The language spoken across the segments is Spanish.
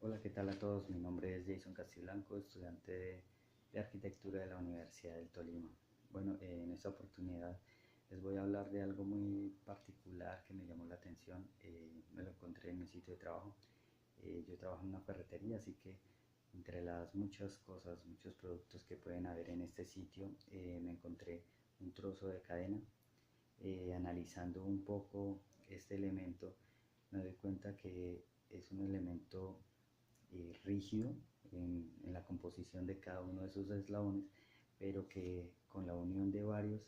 Hola, ¿qué tal a todos? Mi nombre es Jason Castiblanco, estudiante de Arquitectura de la Universidad del Tolima. Bueno, en esta oportunidad les voy a hablar de algo muy particular que me llamó la atención. Me lo encontré en mi sitio de trabajo. Yo trabajo en una ferretería, así que entre las muchas cosas, muchos productos que pueden haber en este sitio, me encontré un trozo de cadena. Analizando un poco este elemento, me doy cuenta que es un elemento rígido en la composición de cada uno de sus eslabones, pero que con la unión de varios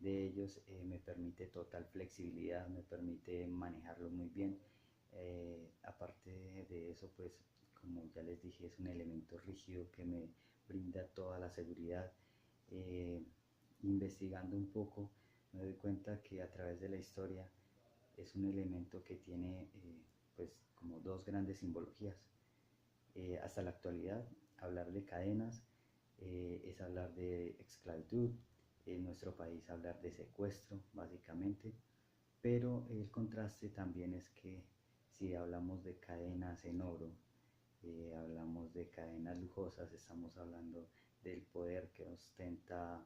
de ellos me permite total flexibilidad, me permite manejarlo muy bien. Aparte de eso, pues como ya les dije, es un elemento rígido que me brinda toda la seguridad. Eh, Investigando un poco, me doy cuenta que a través de la historia es un elemento que tiene pues como dos grandes simbologías. Hasta la actualidad, hablar de cadenas es hablar de esclavitud, en nuestro país hablar de secuestro, básicamente, pero el contraste también es que si hablamos de cadenas en oro, hablamos de cadenas lujosas, estamos hablando del poder que ostenta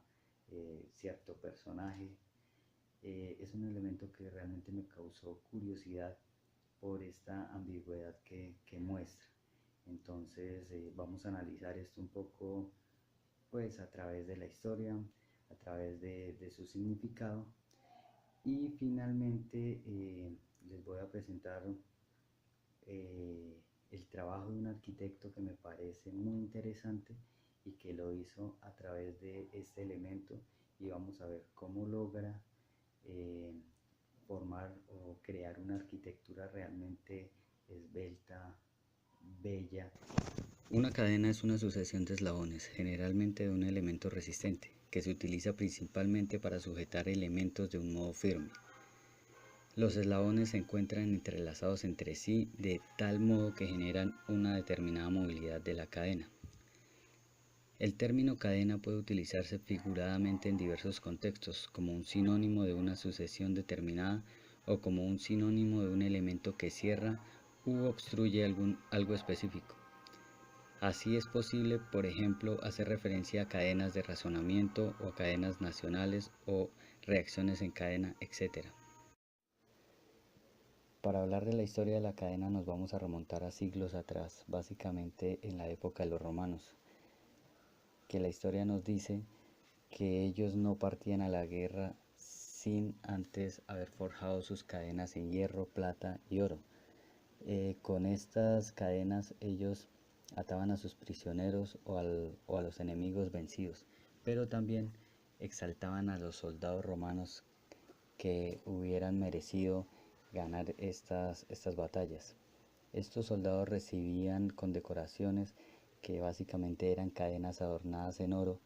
cierto personaje. Es un elemento que realmente me causó curiosidad por esta ambigüedad que muestra. Entonces vamos a analizar esto un poco pues a través de la historia, a través de su significado y finalmente les voy a presentar eh, el trabajo de un arquitecto que me parece muy interesante y que lo hizo a través de este elemento y vamos a ver cómo logra eh, formar o crear una arquitectura realmente esbelta, bella. Una cadena es una sucesión de eslabones, generalmente de un elemento resistente, que se utiliza principalmente para sujetar elementos de un modo firme. Los eslabones se encuentran entrelazados entre sí de tal modo que generan una determinada movilidad de la cadena. El término cadena puede utilizarse figuradamente en diversos contextos, como un sinónimo de una sucesión determinada o como un sinónimo de un elemento que cierra u obstruye algo específico. Así es posible, por ejemplo, hacer referencia a cadenas de razonamiento o a cadenas nacionales o reacciones en cadena, etc. Para hablar de la historia de la cadena nos vamos a remontar a siglos atrás, básicamente en la época de los romanos, que la historia nos dice que ellos no partían a la guerra sin antes haber forjado sus cadenas en hierro, plata y oro. Con estas cadenas ellos ataban a sus prisioneros o a los enemigos vencidos, pero también exaltaban a los soldados romanos que hubieran merecido ganar estas batallas. Estos soldados recibían condecoraciones que básicamente eran cadenas adornadas en oro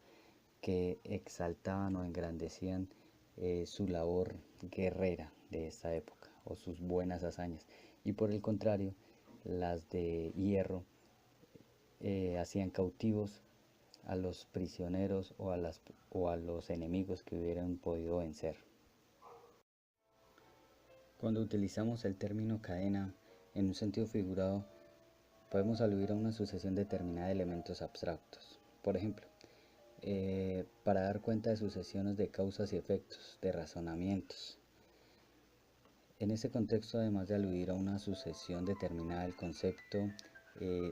que exaltaban o engrandecían su labor guerrera de esta época o sus buenas hazañas. Y por el contrario, las de hierro hacían cautivos a los prisioneros o a los enemigos que hubieran podido vencer. Cuando utilizamos el término cadena en un sentido figurado, podemos aludir a una sucesión determinada de elementos abstractos. Por ejemplo, para dar cuenta de sucesiones de causas y efectos, de razonamientos. En ese contexto, además de aludir a una sucesión determinada del concepto,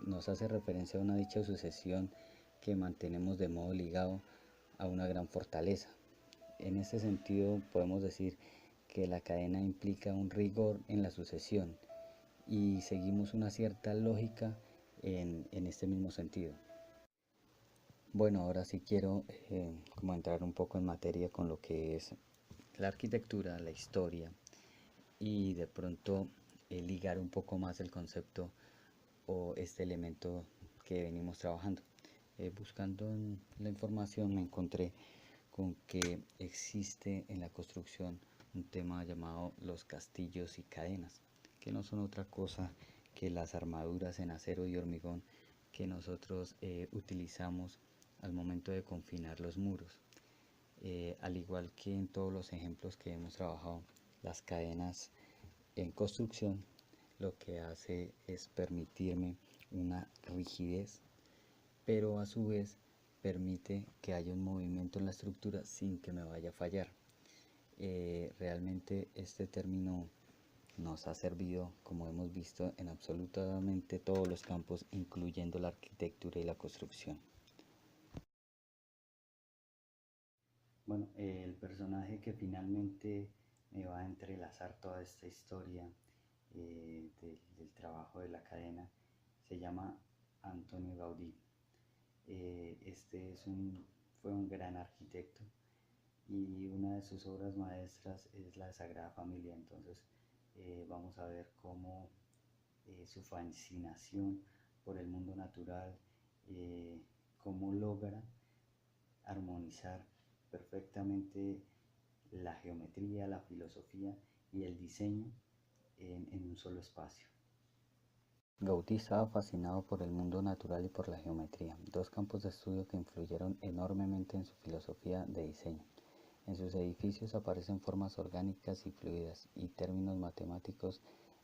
nos hace referencia a una dicha sucesión que mantenemos de modo ligado a una gran fortaleza. En ese sentido, podemos decir que la cadena implica un rigor en la sucesión y seguimos una cierta lógica en este mismo sentido. Bueno, ahora sí quiero como entrar un poco en materia con lo que es la arquitectura, la historia y de pronto ligar un poco más el concepto o este elemento que venimos trabajando. Buscando en la información me encontré con que existe en la construcción un tema llamado los castillos y cadenas, que no son otra cosa que las armaduras en acero y hormigón que nosotros utilizamos al momento de confinar los muros. Al igual que en todos los ejemplos que hemos trabajado, las cadenas en construcción, lo que hace es permitirme una rigidez, pero a su vez permite que haya un movimiento en la estructura sin que me vaya a fallar. Realmente este término nos ha servido, como hemos visto, en absolutamente todos los campos, incluyendo la arquitectura y la construcción. Bueno, el personaje que finalmente me va a entrelazar toda esta historia del trabajo de la cadena se llama Antonio Gaudí. Fue un gran arquitecto y una de sus obras maestras es la Sagrada Familia. Entonces vamos a ver cómo su fascinación por el mundo natural, cómo logra armonizar perfectamente la geometría, la filosofía y el diseño en un solo espacio. Gaudí estaba fascinado por el mundo natural y por la geometría, dos campos de estudio que influyeron enormemente en su filosofía de diseño. En sus edificios aparecen formas orgánicas y fluidas y términos matemáticos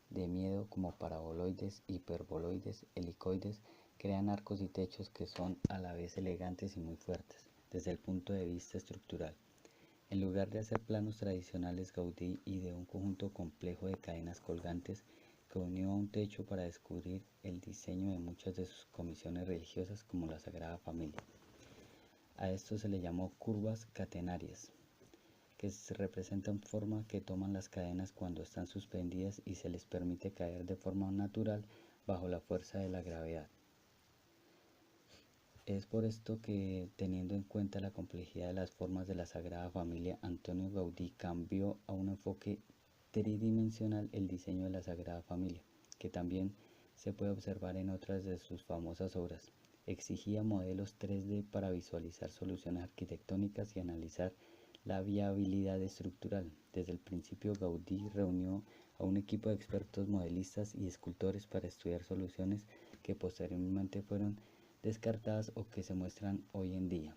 de miedo como paraboloides, hiperboloides, helicoides, crean arcos y techos que son a la vez elegantes y muy fuertes desde el punto de vista estructural. En lugar de hacer planos tradicionales, Gaudí ideó un conjunto complejo de cadenas colgantes que unió a un techo para descubrir el diseño de muchas de sus comisiones religiosas como la Sagrada Familia. A esto se le llamó curvas catenarias, que se representan forma que toman las cadenas cuando están suspendidas y se les permite caer de forma natural bajo la fuerza de la gravedad. Es por esto que, teniendo en cuenta la complejidad de las formas de la Sagrada Familia, Antonio Gaudí cambió a un enfoque tridimensional el diseño de la Sagrada Familia, que también se puede observar en otras de sus famosas obras. Exigía modelos 3D para visualizar soluciones arquitectónicas y analizar la viabilidad estructural. Desde el principio, Gaudí reunió a un equipo de expertos modelistas y escultores para estudiar soluciones que posteriormente fueron descartadas o que se muestran hoy en día.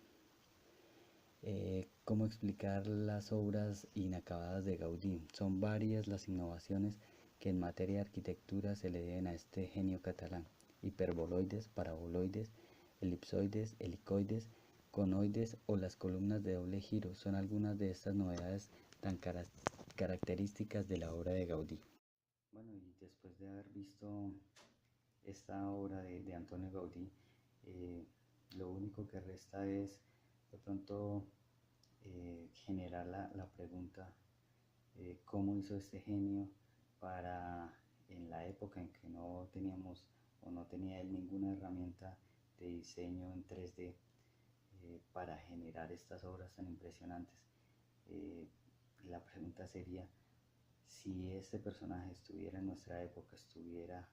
¿Cómo explicar las obras inacabadas de Gaudí? Son varias las innovaciones que en materia de arquitectura se le deben a este genio catalán. Hiperboloides, paraboloides, elipsoides, helicoides, conoides o las columnas de doble giro son algunas de estas novedades tan características de la obra de Gaudí. Bueno, y después de haber visto esta obra de Antonio Gaudí, lo único que resta es de pronto generar la pregunta, ¿cómo hizo este genio para, en la época en que no teníamos o no tenía él ninguna herramienta de diseño en 3D, para generar estas obras tan impresionantes? La pregunta sería, si este personaje estuviera en nuestra época, estuviera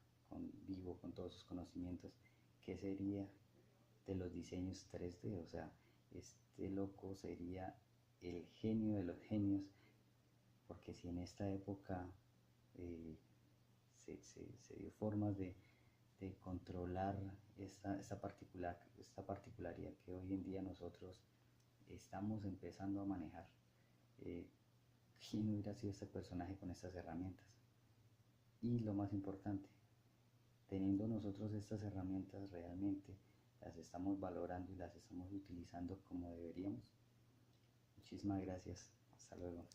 vivo con todos sus conocimientos, ¿qué sería de los diseños 3D? O sea, este loco sería el genio de los genios, porque si en esta época se dio formas de controlar esta particularidad que hoy en día nosotros estamos empezando a manejar, ¿quién hubiera sido este personaje con estas herramientas? Y lo más importante, teniendo nosotros estas herramientas, realmente las estamos valorando y las estamos utilizando como deberíamos. Muchísimas gracias. Hasta luego.